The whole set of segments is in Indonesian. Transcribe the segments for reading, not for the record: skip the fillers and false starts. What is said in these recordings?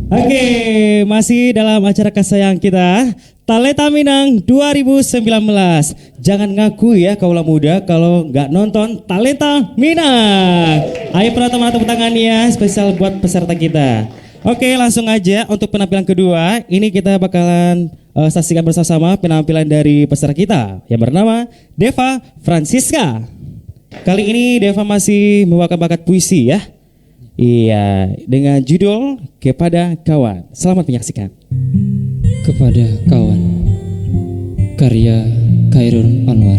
Oke, masih dalam acara kesayang kita Talenta Minang 2019. Jangan ngaku ya kaulah muda kalau nggak nonton Talenta Minang. Ayo penonton tepuk tangan ya, spesial buat peserta kita. Oke, langsung aja untuk penampilan kedua. Ini kita bakalan saksikan bersama-sama penampilan dari peserta kita yang bernama Deva Francisca. Kali ini Deva masih membawakan bakat puisi ya. Iya, dengan judul Kepada Kawan. Selamat menyaksikan. Kepada Kawan, karya Khairul Anwar.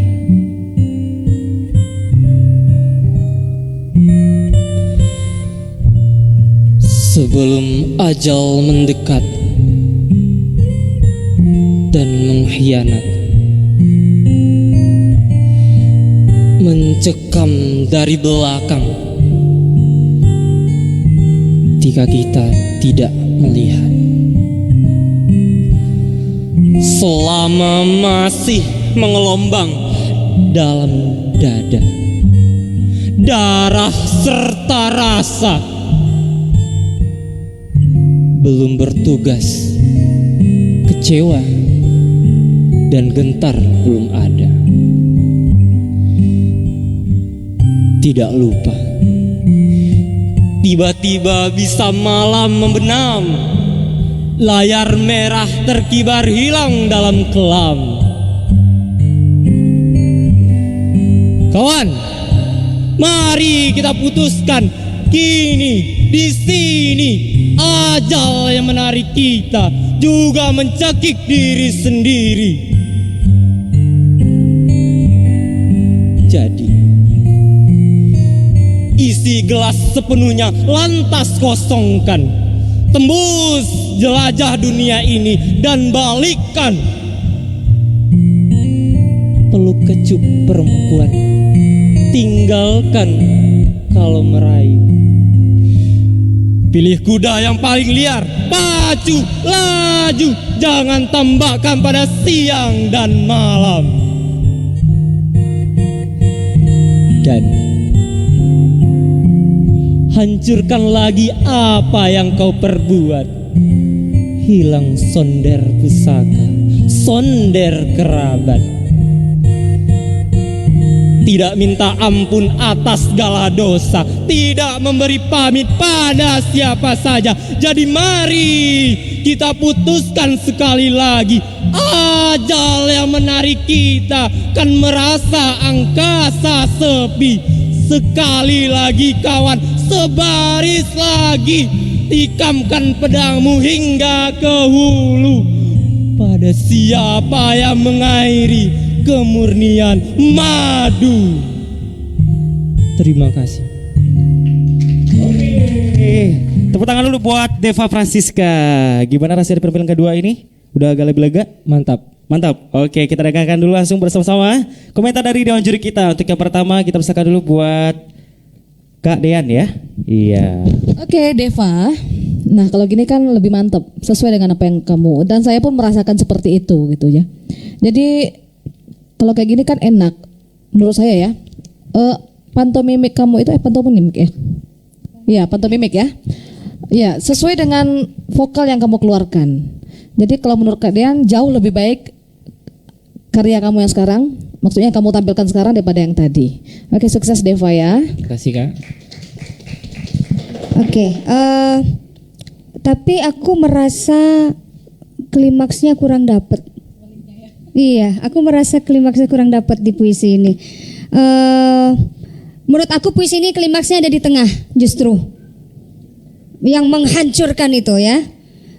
Sebelum ajal mendekat dan mengkhianat, mencekam dari belakang jika kita tidak melihat. Selama masih mengelombang dalam dada, darah serta rasa belum bertugas, kecewa dan gentar belum ada. Tidak lupa, tiba-tiba bisa malam membenam, layar merah terkibar hilang dalam kelam. Kawan, mari kita putuskan kini di sini. Ajal yang menarik kita juga mencekik diri sendiri. Jadi isi gelas sepenuhnya lantas kosongkan. Tembus jelajah dunia ini dan balikkan. Peluk kecup perempuan, tinggalkan kalau merayu. Pilih kuda yang paling liar, pacu, laju, jangan tambahkan pada siang dan malam. Dan hancurkan lagi apa yang kau perbuat. Hilang sonder pusaka, sonder kerabat. Tidak minta ampun atas segala dosa, tidak memberi pamit pada siapa saja. Jadi mari kita putuskan sekali lagi. Ajal yang menarik kita kan merasa angkasa sepi. Sekali lagi kawan, sebaris lagi, tikamkan pedangmu hingga ke hulu. Pada siapa yang mengairi kemurnian madu. Terima kasih. Oke, tepuk tangan dulu buat Deva Francisca. Gimana rasanya di penampilan kedua ini? Udah agak lebih lega? Mantap. Mantap. Oke, kita dengarkan dulu langsung bersama-sama komentar dari dewan juri kita. Untuk yang pertama kita persilakan dulu buat Kak Dean ya. Iya. Oke, Deva. Nah, kalau gini kan lebih mantap, sesuai dengan apa yang kamu, dan saya pun merasakan seperti itu gitu ya. Jadi kalau kayak gini kan enak menurut saya ya. Pantomimik kamu itu pantomimik ya? Iya, pantomimik ya. Ya, sesuai dengan vokal yang kamu keluarkan. Jadi kalau menurut Kak Dean jauh lebih baik karya kamu yang sekarang, maksudnya yang kamu tampilkan sekarang daripada yang tadi. Oke, sukses Deva ya. Terima kasih Kak. Oke, tapi aku merasa klimaksnya kurang dapet. Iya, aku merasa klimaksnya kurang dapat di puisi ini. Menurut aku puisi ini klimaksnya ada di tengah justru. Yang menghancurkan itu ya.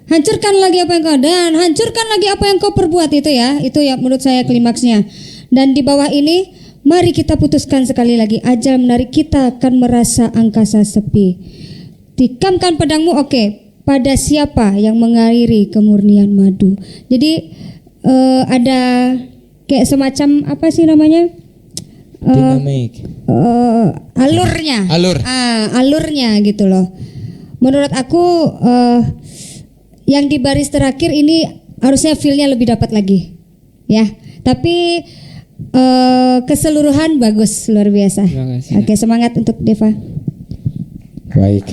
Hancurkan lagi apa yang kau dan hancurkan lagi apa yang kau perbuat itu ya. Itu ya menurut saya klimaksnya. Dan di bawah ini mari kita putuskan sekali lagi. Ajal menarik kita akan merasa angkasa sepi. Tikamkan pedangmu, oke. Pada siapa yang mengairi kemurnian madu. Jadi ada kayak semacam apa sih namanya? Dinamik. Alurnya gitu loh. Menurut aku yang di baris terakhir ini harusnya feel-nya lebih dapat lagi, ya. Tapi keseluruhan bagus, luar biasa. Oke, semangat untuk Deva. Baik.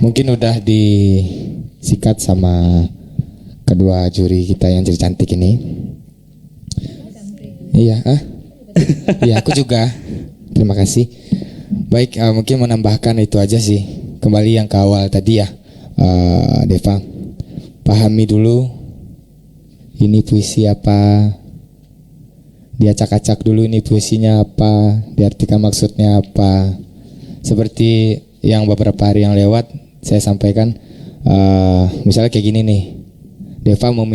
Mungkin udah disikat sama kedua juri kita yang jadi cantik ini. Iya, iya aku juga. Terima kasih. Baik, mungkin menambahkan itu aja sih. Kembali yang ke awal tadi ya, Deva. Pahami dulu ini puisi apa. Diacak-acak dulu ini puisinya apa, diartikan maksudnya apa. Seperti yang beberapa hari yang lewat saya sampaikan, misalnya kayak gini nih. Deva mau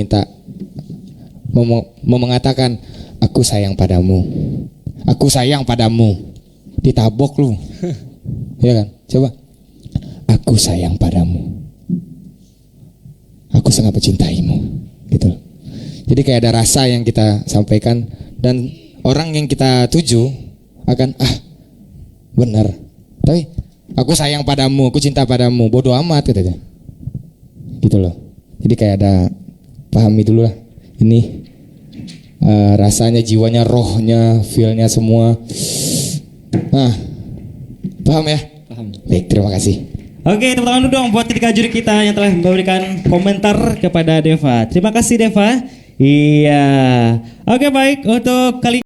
mengatakan aku sayang padamu. Aku sayang padamu. Ditabok lu. Ya kan? Coba. Aku sayang padamu. Aku sangat mencintaimu. Gitu. Jadi kayak ada rasa yang kita sampaikan dan orang yang kita tuju akan benar. Tapi aku sayang padamu, aku cinta padamu, bodoh amat katanya. Gitu loh. Jadi kayak ada pahami dulu lah. Ini rasanya, jiwanya, rohnya, feel-nya semua. Paham ya? Paham. Baik, terima kasih. Oke, tepuk tangan dulu dong buat ketiga juri kita yang telah memberikan komentar kepada Deva. Terima kasih Deva. Iya. Oke, baik, untuk kali